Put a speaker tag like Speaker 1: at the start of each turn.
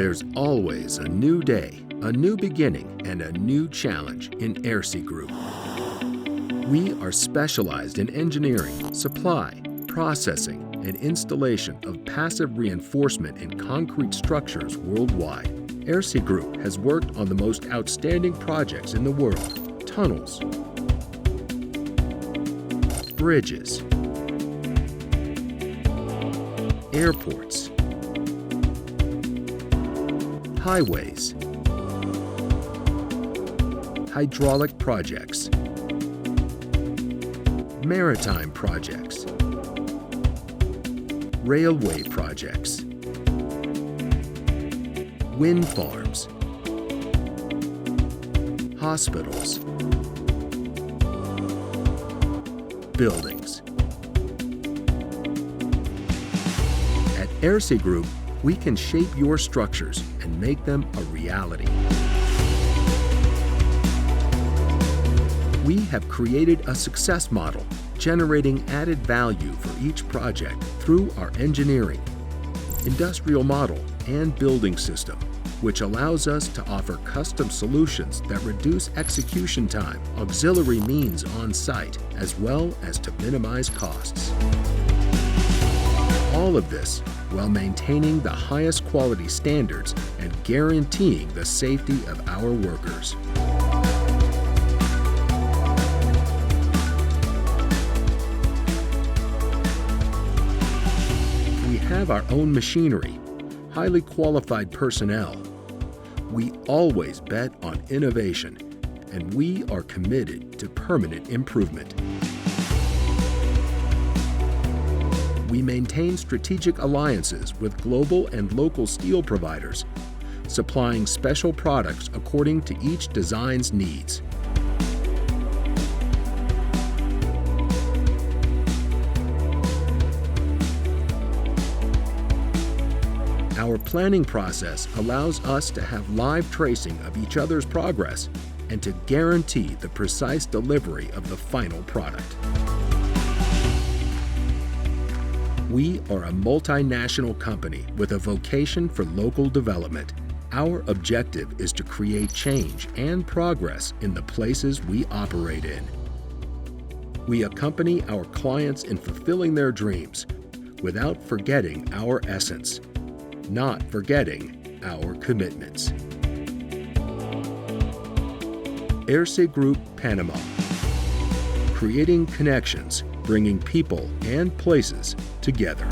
Speaker 1: There's always a new day, a new beginning, and a new challenge in Ersi Group. We are specialized in engineering, supply, processing, and installation of passive reinforcement in concrete structures worldwide. Ersi Group has worked on the most outstanding projects in the world: tunnels, bridges, airports, highways, hydraulic projects, maritime projects, railway projects, wind farms, hospitals, buildings. At Ersi Group, we can shape your structures and make them a reality. We have created a success model, generating added value for each project through our engineering, industrial model, and building system, which allows us to offer custom solutions that reduce execution time, auxiliary means on site, as well as to minimize costs. All of this while maintaining the highest quality standards and guaranteeing the safety of our workers. We have our own machinery, highly qualified personnel. We always bet on innovation, and we are committed to permanent improvement. We maintain strategic alliances with global and local steel providers, supplying special products according to each design's needs. Our planning process allows us to have live tracing of each other's progress and to guarantee the precise delivery of the final product. We are a multinational company with a vocation for local development. Our objective is to create change and progress in the places we operate in. We accompany our clients in fulfilling their dreams without forgetting our essence, not forgetting our commitments. Ersi Group, Panama. Creating connections, bringing people and places together.